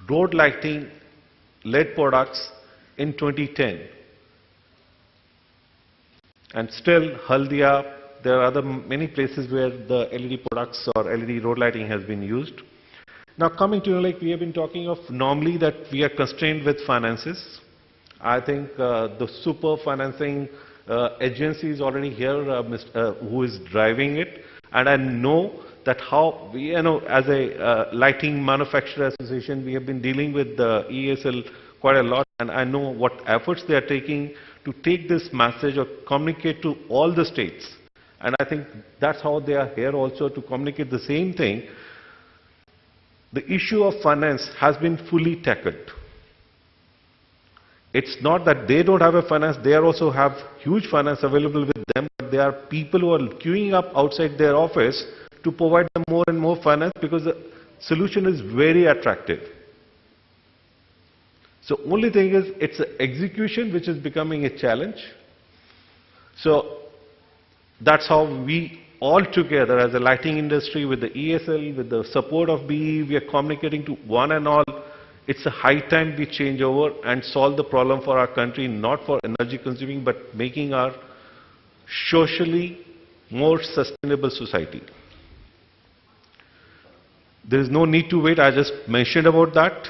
road lighting LED products in 2010. And still, Haldia, there are many places where the LED products or LED road lighting has been used. Now coming to, like we have been talking of normally that we are constrained with finances. I think the super financing agency is already here, who is driving it. And I know that how we, as a lighting manufacturer association, we have been dealing with the ESL quite a lot, and I know what efforts they are taking to take this message or communicate to all the states. And I think that's how they are here also, to communicate the same thing. The issue of finance has been fully tackled. It's not that they don't have a finance, they also have huge finance available with them, but there are people who are queuing up outside their office to provide them more and more finance because the solution is very attractive. So only thing is, it's the execution which is becoming a challenge. So that's how we all together as a lighting industry with the ESL, with the support of BE, we are communicating to one and all. It's a high time we change over and solve the problem for our country, not for energy consuming, but making our socially more sustainable society. There is no need to wait, I just mentioned about that,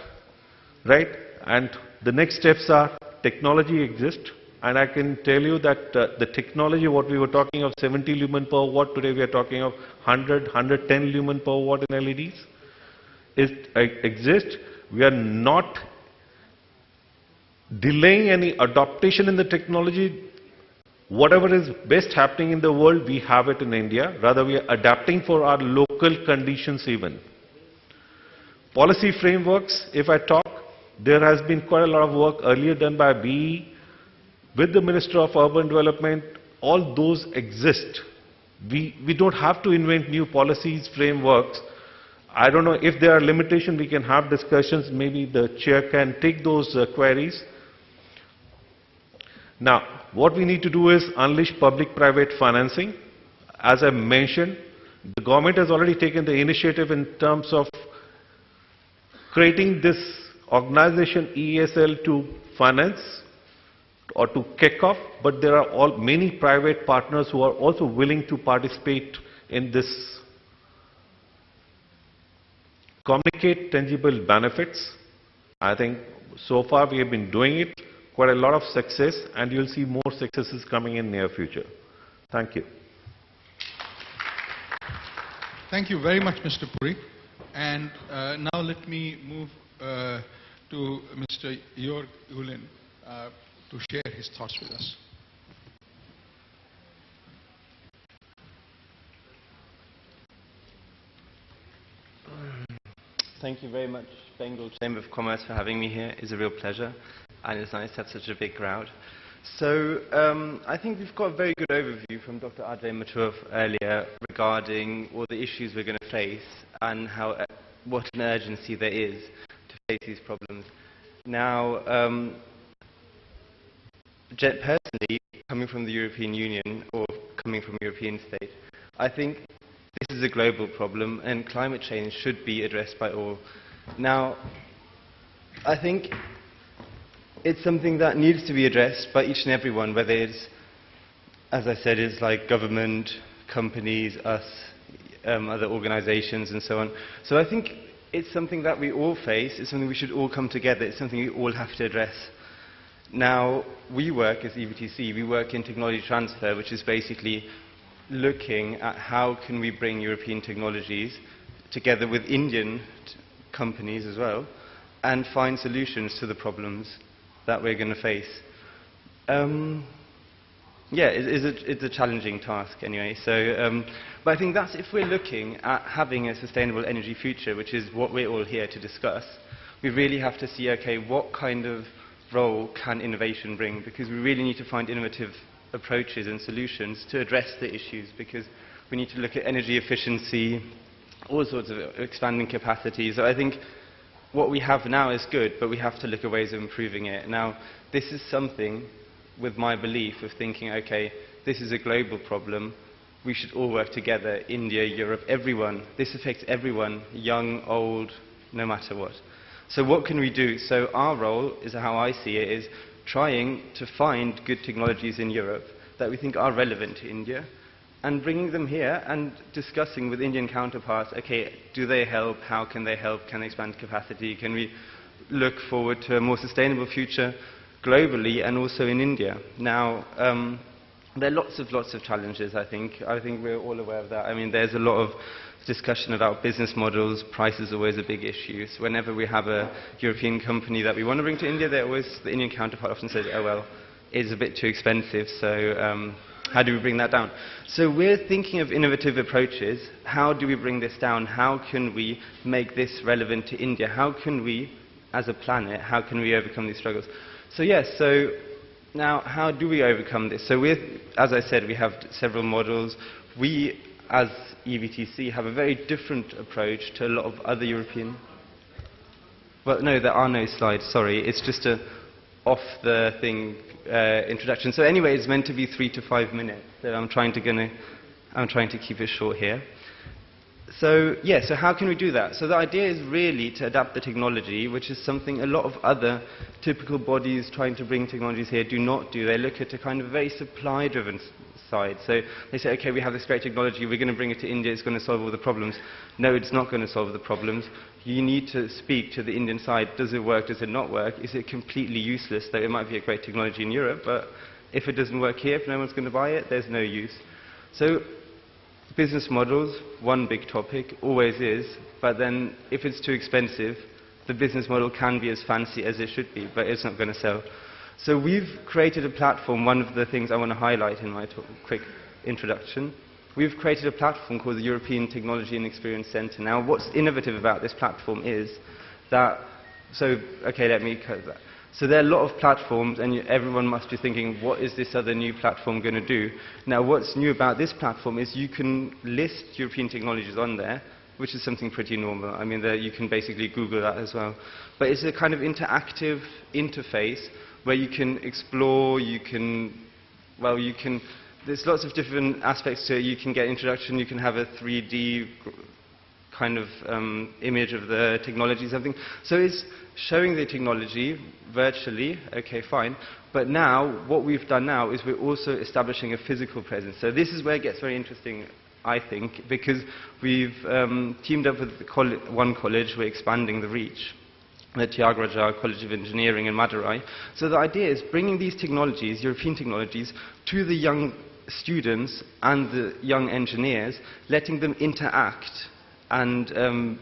right? And the next steps are technology exists, and I can tell you that the technology, what we were talking of 70 lumen per watt, today we are talking of 100, 110 lumen per watt in LEDs, exists. We are not delaying any adaptation in the technology. Whatever is best happening in the world, we have it in India. Rather, we are adapting for our local conditions even. Policy frameworks, if I talk, there has been quite a lot of work earlier done by BE with the Minister of Urban Development. All those exist. We don't have to invent new policies, frameworks. I don't know if there are limitations, we can have discussions. Maybe the chair can take those queries. Now, what we need to do is unleash public-private financing. As I mentioned, the government has already taken the initiative in terms of creating this organization ESL to finance or to kick off, but there are many private partners who are also willing to participate in this. Communicate tangible benefits. I think so far we have been doing it, quite a lot of success, and you'll see more successes coming in near future. Thank you. Thank you very much, Mr. Puri. And now let me move to Mr. Jörg Ulin to share his thoughts with us. Thank you very much, Bengal Chamber of Commerce, for having me here. It's a real pleasure, and it's nice to have such a big crowd. So I think we've got a very good overview from Dr. Ajay Mathur earlier regarding all the issues we're going to face and how, what an urgency there is to face these problems. Now, personally, coming from the European Union or coming from a European state, I think this is a global problem, and climate change should be addressed by all. Now, I think it's something that needs to be addressed by each and everyone, whether it's, as I said, it's like government, companies, us, other organizations, and so on. So I think it's something that we all face, it's something we should all come together, it's something we all have to address. Now, we work as EVTC, we work in technology transfer, which is basically looking at how can we bring European technologies together with Indian companies as well and find solutions to the problems that we're going to face. Yeah, it's a challenging task anyway. So, but I think that's if we're looking at having a sustainable energy future, which is what we're all here to discuss, we really have to see, okay, what kind of role can innovation bring? Because we really need to find innovative approaches and solutions to address the issues, because we need to look at energy efficiency, all sorts of expanding capacity. So I think what we have now is good, but we have to look at ways of improving it. Now, this is something with my belief of thinking, okay, this is a global problem, we should all work together, India, Europe, everyone. This affects everyone, young, old, no matter what. So what can we do? So our role, is how I see it, is trying to find good technologies in Europe that we think are relevant to India, and bringing them here and discussing with Indian counterparts, okay, do they help? How can they help? Can they expand capacity? Can we look forward to a more sustainable future globally and also in India? Now, there are lots of challenges, I think. I think we're all aware of that. I mean, there's a lot of discussion about business models. Price is always a big issue. So whenever we have a European company that we want to bring to India, the Indian counterpart often says, oh, well, it's a bit too expensive, so how do we bring that down? So we're thinking of innovative approaches. How do we bring this down? How can we make this relevant to India? How can we, as a planet, how can we overcome these struggles? So yes, so now how do we overcome this? So as I said, we have several models. We, as EVTC, have a very different approach to a lot of other European... Well, no, there are no slides, sorry. It's just a off-the-thing introduction. So anyway, it's meant to be 3 to 5 minutes. So I'm trying to keep it short here. So yeah, so how can we do that? So the idea is really to adapt the technology, which is something a lot of other typical bodies trying to bring technologies here do not do. They look at a kind of very supply-driven side. So they say, okay, we have this great technology, we're going to bring it to India, it's going to solve all the problems. No, it's not going to solve the problems. You need to speak to the Indian side. Does it work? Does it not work? Is it completely useless? Though it might be a great technology in Europe, but if it doesn't work here, if no one's going to buy it, there's no use. So business models, one big topic, always is, but then if it's too expensive, the business model can be as fancy as it should be, but it's not going to sell. So we've created a platform. One of the things I want to highlight in my quick introduction, we've created a platform called the European Technology and Experience Centre. Now, what's innovative about this platform is that, so, okay, let me cut that. So there are a lot of platforms, and everyone must be thinking, what is this other new platform going to do? Now, what's new about this platform is you can list European technologies on there, which is something pretty normal. I mean, you can basically Google that as well. But it's a kind of interactive interface where you can explore, there's lots of different aspects to it. You can get introduction, you can have a 3D kind of image of the technology, something. So it's showing the technology virtually, okay, fine. But now, what we've done now is we're also establishing a physical presence. So this is where it gets very interesting, I think, because we've teamed up with one college, we're expanding the reach, the Tyagaraja College of Engineering in Madurai. So the idea is bringing these technologies, European technologies, to the young students and the young engineers, letting them interact and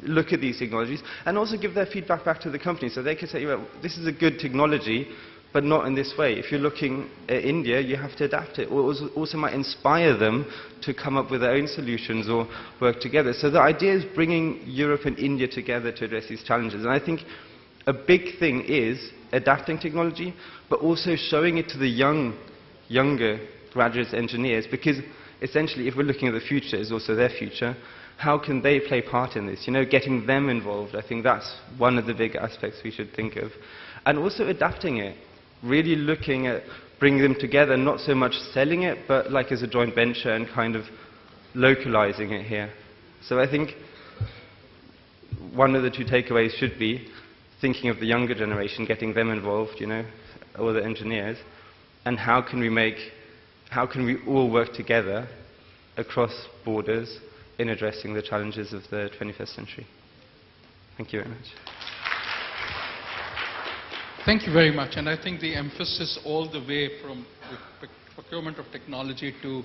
look at these technologies, and also give their feedback back to the company. So they can say, well, this is a good technology, but not in this way. If you're looking at India, you have to adapt it. Or it also might inspire them to come up with their own solutions or work together. So the idea is bringing Europe and India together to address these challenges. And I think a big thing is adapting technology, but also showing it to the younger graduates, engineers, because essentially, if we're looking at the future, it's also their future. How can they play part in this? You know, getting them involved. I think that's one of the big aspects we should think of. And also adapting it. Really looking at bringing them together, not so much selling it, but like as a joint venture and kind of localizing it here. So I think one of the two takeaways should be thinking of the younger generation, getting them involved, you know, all the engineers, and how can we all work together across borders in addressing the challenges of the 21st century. Thank you very much. Thank you very much. And I think the emphasis all the way from the procurement of technology to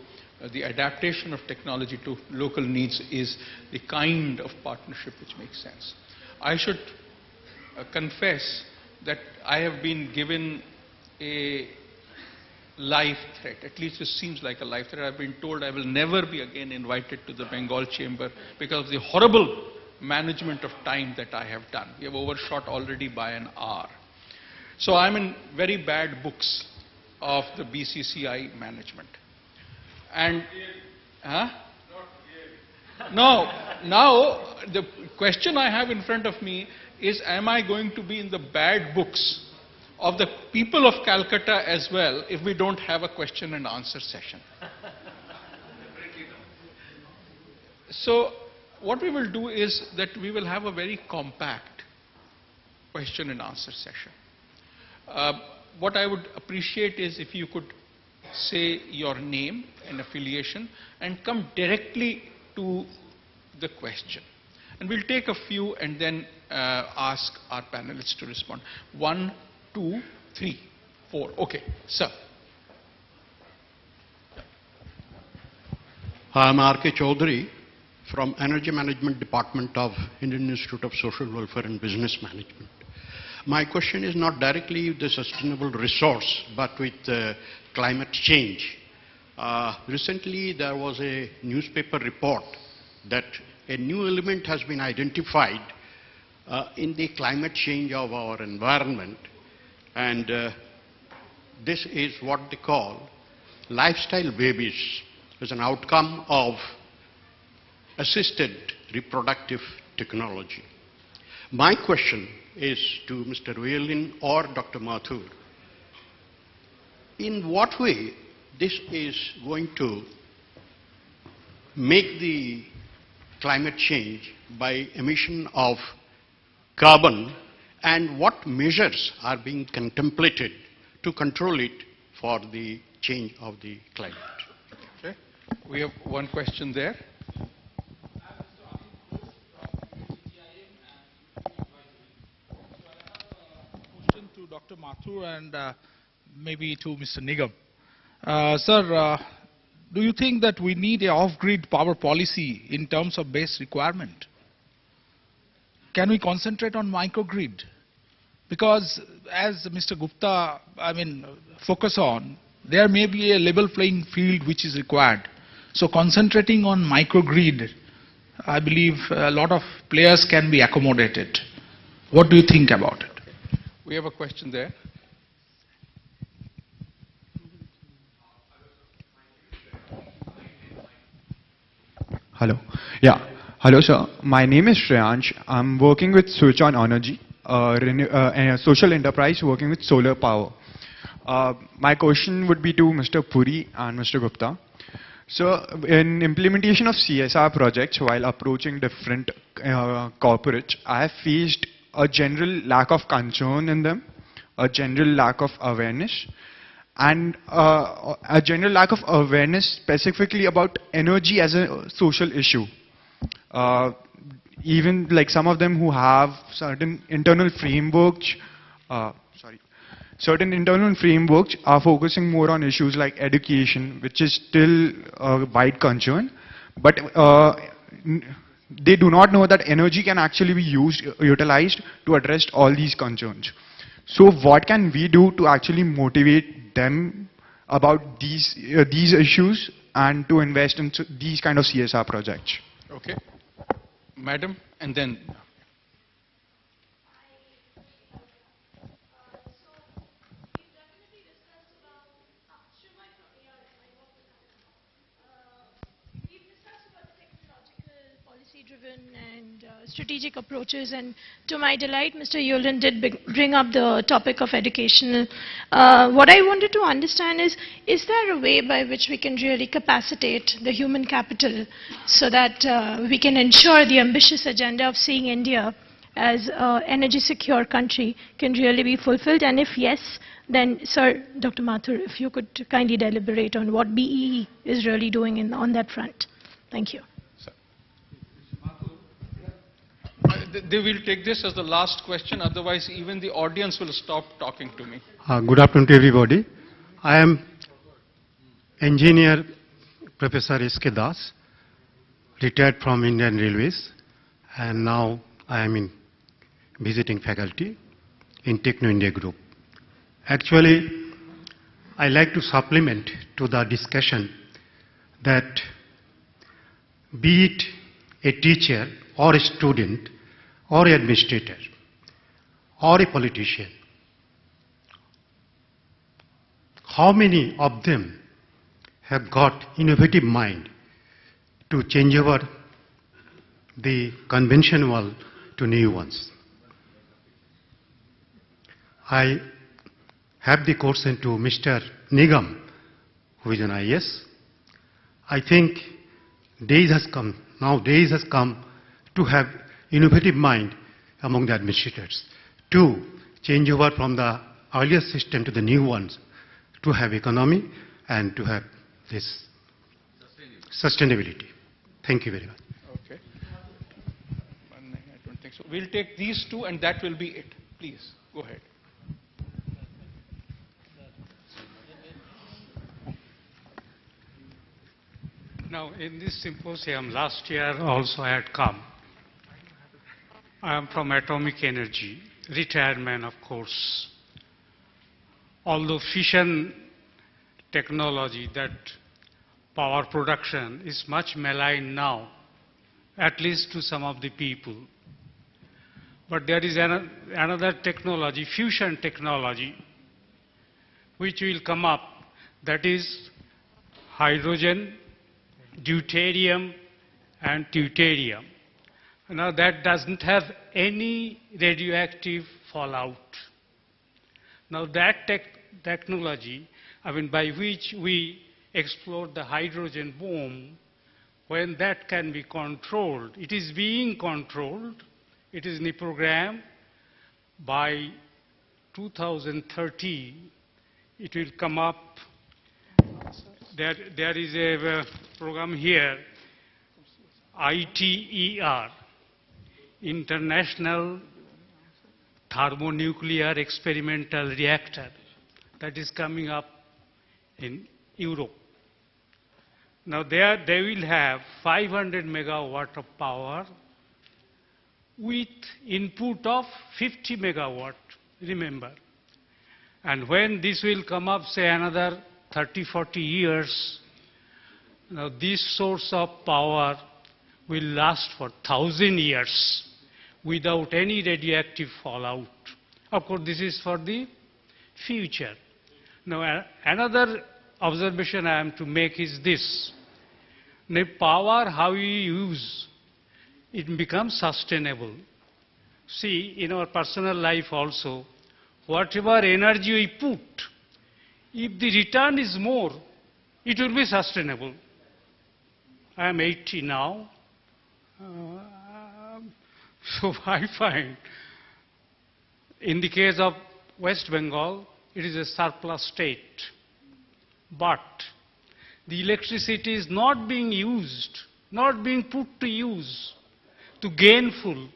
the adaptation of technology to local needs is the kind of partnership which makes sense. I should confess that I have been given a life threat. At least it seems like a life threat. I've been told I will never be again invited to the Bengal chamber because of the horrible management of time that I have done. We have overshot already by an hour. So I'm in very bad books of the BCCI management. And, no, now the question I have in front of me is, am I going to be in the bad books of the people of Calcutta as well if we don't have a question and answer session? So what we will do is that we will have a very compact question and answer session. What I would appreciate is if you could say your name and affiliation and come directly to the question. And we'll take a few and then ask our panelists to respond. 1, 2, 3, 4. Okay, sir. I'm R.K. Chaudhary from Energy Management Department of Indian Institute of Social Welfare and Business Management. My question is not directly the sustainable resource, but with climate change. Recently, there was a newspaper report that a new element has been identified in the climate change of our environment, and this is what they call lifestyle babies as an outcome of assisted reproductive technology. My question is to Mr. Violin or Dr. Mathur. In what way this is going to make the climate change by emission of carbon, and what measures are being contemplated to control it for the change of the climate? Okay. We have one question there. Question to Dr. Mathur and maybe to Mr. Nigam. Sir, do you think that we need a off-grid power policy in terms of base requirement? Can we concentrate on microgrid? Because as Mr. Gupta, focus on, there may be a level playing field which is required. So concentrating on microgrid, I believe a lot of players can be accommodated. What do you think about it? We have a question there. Hello. Yeah. Hello, sir. My name is Shreyansh. I'm working with Switch On Energy, a social enterprise working with solar power. My question would be to Mr. Puri and Mr. Gupta. So, in implementation of CSR projects while approaching different corporates, I have faced a general lack of concern in them, a general lack of awareness, and a general lack of awareness specifically about energy as a social issue. Even like some of them who have certain internal frameworks, certain internal frameworks are focusing more on issues like education, which is still a wide concern, but they do not know that energy can actually be utilized to address all these concerns. So what can we do to actually motivate them about these issues and to invest in these kind of CSR projects? Okay. Madam, and then... Driven and strategic approaches, and to my delight, Mr. Yulin did bring up the topic of education. What I wanted to understand is there a way by which we can really capacitate the human capital so that we can ensure the ambitious agenda of seeing India as an energy secure country can really be fulfilled? And if yes, then, sir, Dr. Mathur, if you could kindly deliberate on what BEE is really doing on that front. Thank you. They will take this as the last question, otherwise even the audience will stop talking to me. Good afternoon to everybody. I am engineer Professor S.K. Das, retired from Indian Railways, and now I am in visiting faculty in Techno India Group. Actually, I like to supplement to the discussion that be it a teacher or a student or an administrator or a politician, how many of them have got innovative mind to change over the conventional to new ones? I have the question to Mr. Nigam, who is an IAS. I think days has come to have innovative mind among the administrators to change over from the earlier system to the new ones, to have economy and to have this sustainability. Thank you very much. Okay. I don't think so. We'll take these two and that will be it. Please, go ahead. Now, in this symposium, last year also I had come. I am from atomic energy, retired man, of course. Although fission technology, that power production is much maligned now, at least to some of the people. But there is another technology, fusion technology, which will come up, that is hydrogen, deuterium and deuterium. Now that doesn't have any radioactive fallout. Now that technology, by which we explode the hydrogen bomb, when that can be controlled, it is being controlled, it is in the program. By 2030, it will come up. There is a program here, ITER, International Thermonuclear Experimental Reactor, that is coming up in Europe. Now there they will have 500 megawatt of power with input of 50 megawatt, remember. And when this will come up, say another 30, 40 years, now this source of power will last for 1,000 years without any radioactive fallout. Of course, this is for the future. Now, another observation I am to make is this. Now, power, how we use, it becomes sustainable. See, in our personal life also, whatever energy we put, if the return is more, it will be sustainable. I am 80 now. So I find, in the case of West Bengal, it is a surplus state. But the electricity is not being used, not being put to use to gainful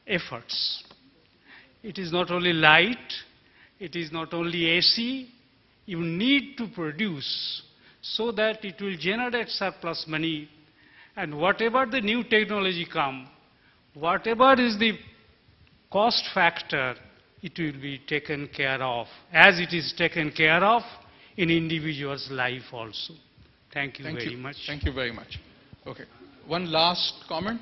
efforts. It is not only light, it is not only AC, you need to produce so that it will generate surplus money, and whatever the new technology come, whatever is the cost factor, it will be taken care of, as it is taken care of in individual's life also. Thank you very much. Thank you very much. Okay. One last comment?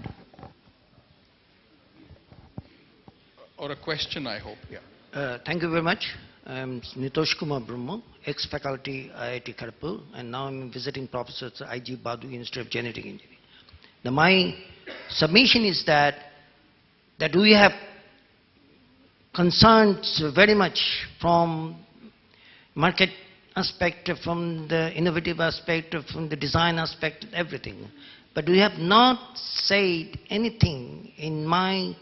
Or a question, I hope. Yeah. Thank you very much. I am Nitosh Kumar Brahma, ex-faculty IIT Kharagpur, and now I am visiting professor at I.G. Badu Institute of Genetic Engineering. Now my submission is that we have concerns very much from market aspect, from the innovative aspect, from the design aspect, everything. But we have not said anything in my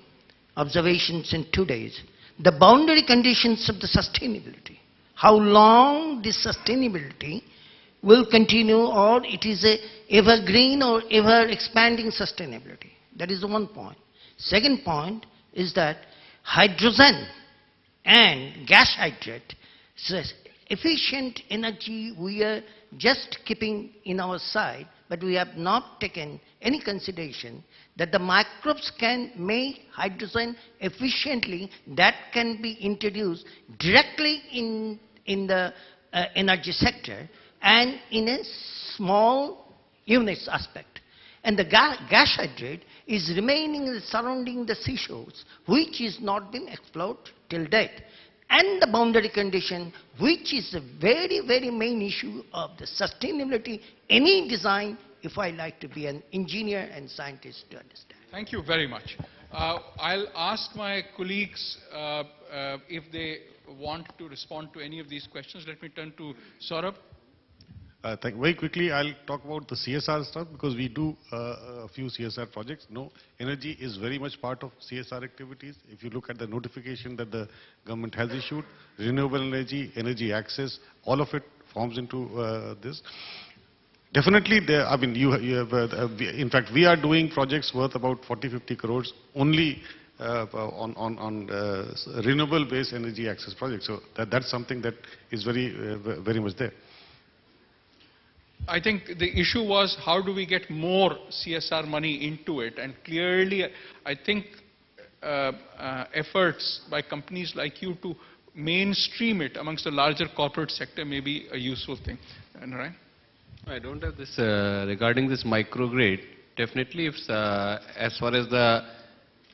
observations in 2 days. The boundary conditions of the sustainability. How long this sustainability will continue, or it is a evergreen or ever expanding sustainability. That is one point. Second point is that hydrogen and gas hydrate, efficient energy we are just keeping in our side, but we have not taken any consideration that the microbes can make hydrogen efficiently, that can be introduced directly in the energy sector and in a small units aspect. And the gas hydrate is remaining surrounding the seashores, which is not been explored till date. And the boundary condition, which is a very, very main issue of the sustainability, any design, if I like to be an engineer and scientist to understand. Thank you very much. I'll ask my colleagues if they want to respond to any of these questions. Let me turn to Saurabh. Very quickly, I'll talk about the CSR stuff because we do a few CSR projects. No, energy is very much part of CSR activities. If you look at the notification that the government has issued, renewable energy, energy access, all of it forms into this. Definitely, there, I mean, you have, in fact, we are doing projects worth about 40-50 crores only on renewable-based energy access projects. So that's something that is very much there. I think the issue was how do we get more CSR money into it, and clearly I think efforts by companies like you to mainstream it amongst the larger corporate sector may be a useful thing. Right? I don't have this regarding this microgrid. Definitely, if as far as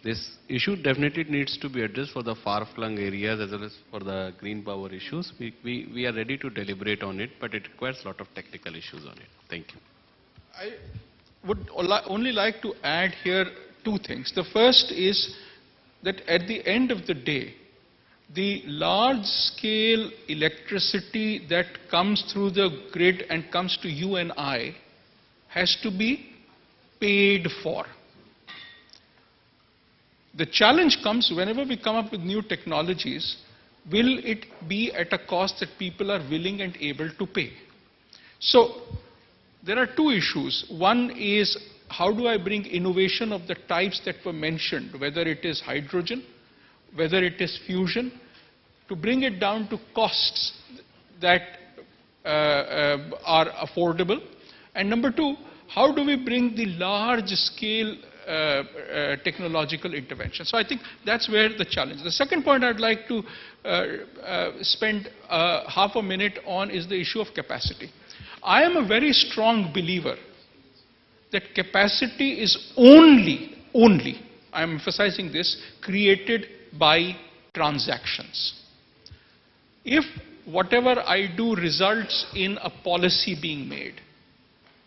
this issue definitely needs to be addressed for the far-flung areas as well as for the green power issues. We are ready to deliberate on it, but it requires a lot of technical issues on it. Thank you. I would only like to add here two things. The first is that at the end of the day, the large-scale electricity that comes through the grid and comes to you and I has to be paid for. The challenge comes whenever we come up with new technologies, will it be at a cost that people are willing and able to pay? So there are two issues. One is how do I bring innovation of the types that were mentioned, whether it is hydrogen, whether it is fusion, to bring it down to costs that are affordable. And number two, how do we bring the large scale technological intervention? So I think that's where the challenge. The second point I'd like to spend half a minute on is the issue of capacity. I am a very strong believer that capacity is only, I am emphasizing this, created by transactions. If whatever I do results in a policy being made,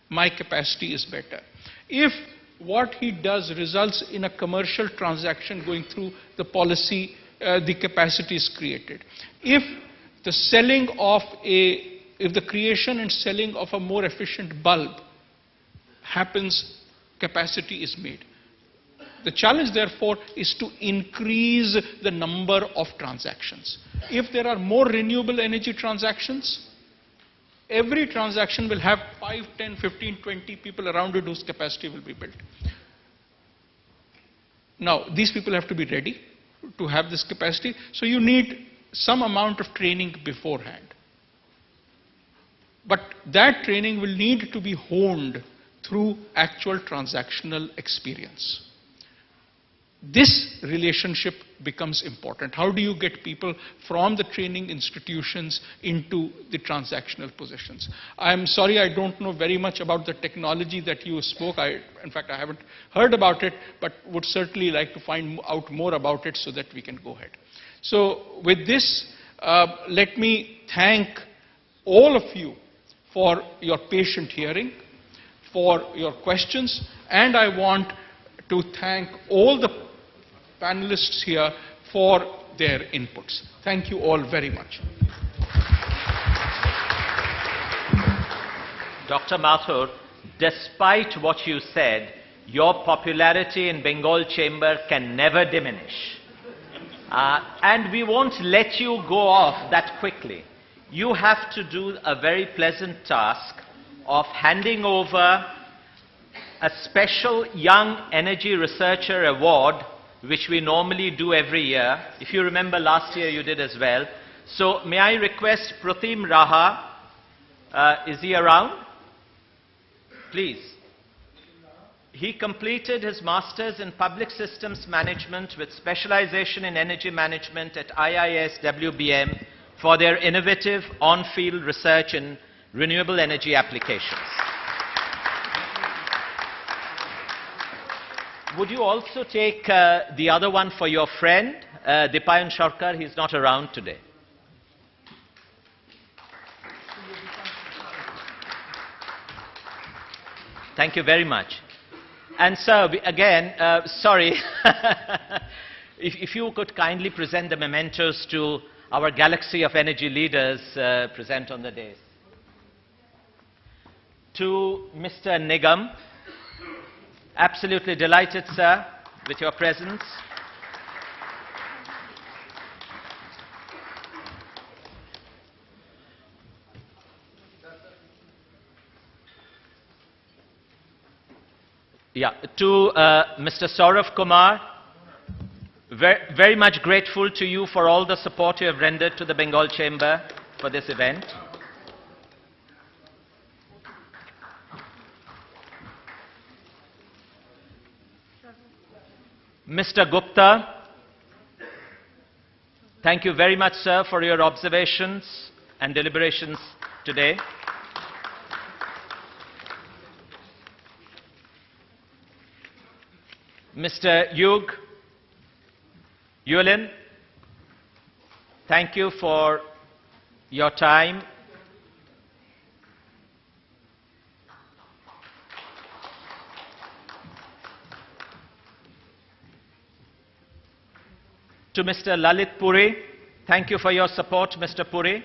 my capacity is better. If what he does results in a commercial transaction going through the policy, the capacity is created. If the creation and selling of a more efficient bulb happens, capacity is made. The challenge, therefore, is to increase the number of transactions. If there are more renewable energy transactions, every transaction will have 5, 10, 15, 20 people around it whose capacity will be built. Now, these people have to be ready to have this capacity, so you need some amount of training beforehand. But that training will need to be honed through actual transactional experience. This relationship becomes important. How do you get people from the training institutions into the transactional positions? I'm sorry I don't know very much about the technology that you spoke. In fact, I haven't heard about it, but would certainly like to find out more about it so that we can go ahead. So with this, let me thank all of you for your patient hearing, for your questions, and I want to thank all the panelists here for their inputs. Thank you all very much. Dr. Mathur, despite what you said, your popularity in Bengal Chamber can never diminish. And we won't let you go off that quickly. You have to do a very pleasant task of handing over a special Young Energy Researcher Award, which we normally do every year. If you remember, last year you did as well. So may I request Pratim Raha, is he around? Please. He completed his Masters in Public Systems Management with specialization in Energy Management at IIS WBM for their innovative on-field research in renewable energy applications. Would you also take the other one for your friend, Dipayan Sarkar? He's not around today. Thank you very much. And sir, again, sorry, if you could kindly present the mementos to our galaxy of energy leaders present on the day. to Mr. Nigam. Absolutely delighted, sir, with your presence. Yeah, to Mr. Saurav Kumar, very much grateful to you for all the support you have rendered to the Bengal Chamber for this event. Mr. Gupta, thank you very much, sir, for your observations and deliberations today. Mr. Yulin, thank you for your time. To Mr. Lalit Puri, thank you for your support, Mr. Puri.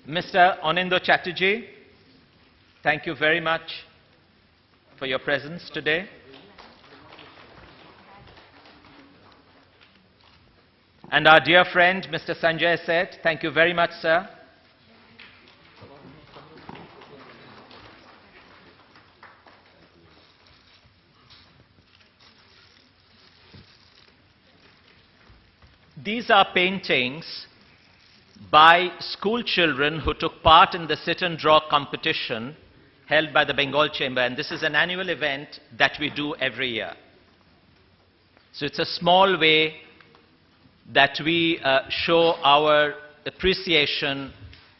Mr. Onindo Chatterjee, thank you very much for your presence today. And our dear friend, Mr. Sanjay Seth, thank you very much, sir. These are paintings by school children who took part in the sit and draw competition held by the Bengal Chamber, and this is an annual event that we do every year. So it's a small way that we show our appreciation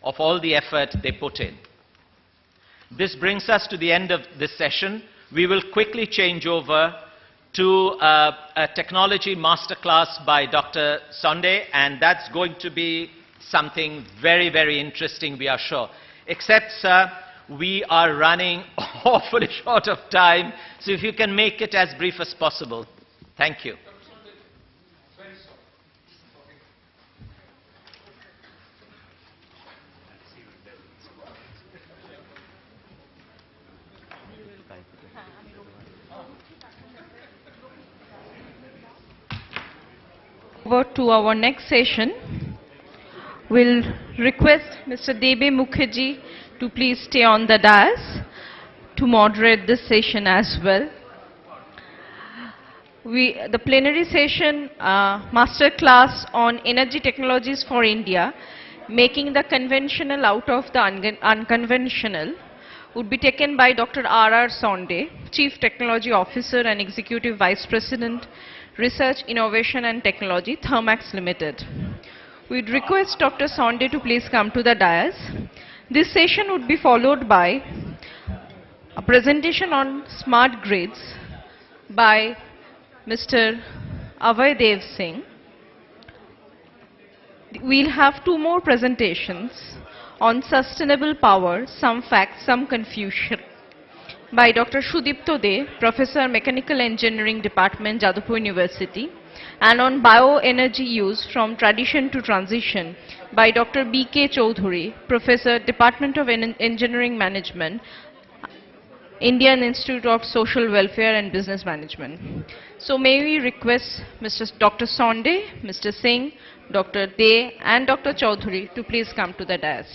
of all the effort they put in. This brings us to the end of this session. We will quickly change over to a technology masterclass by Dr. Sonde, and that's going to be something very, very interesting, we are sure. Except, sir, we are running awfully short of time, so if you can make it as brief as possible. Thank you. Over to our next session. We'll request Mr. Debe Mukherjee to please stay on the dais to moderate this session as well. The plenary session master class on energy technologies for India, making the conventional out of the unconventional, would be taken by Dr. R.R. Sonde, Chief Technology Officer and Executive Vice President, Research, Innovation and Technology, Thermax Limited. We'd request Dr. Sonde to please come to the dais. This session would be followed by a presentation on smart grids by Mr. Abhay Dev Singh. We'll have two more presentations on sustainable power, some facts, some confusion, by Dr. Sudipto De, Professor Mechanical Engineering Department, Jadavpur University, and on bioenergy use from tradition to transition by Dr. B.K. Choudhury, Professor, Department of Engineering Management, Indian Institute of Social Welfare and Business Management. So may we request Dr. Sonde, Mr. Singh, Dr. De and Dr. Choudhury to please come to the dais.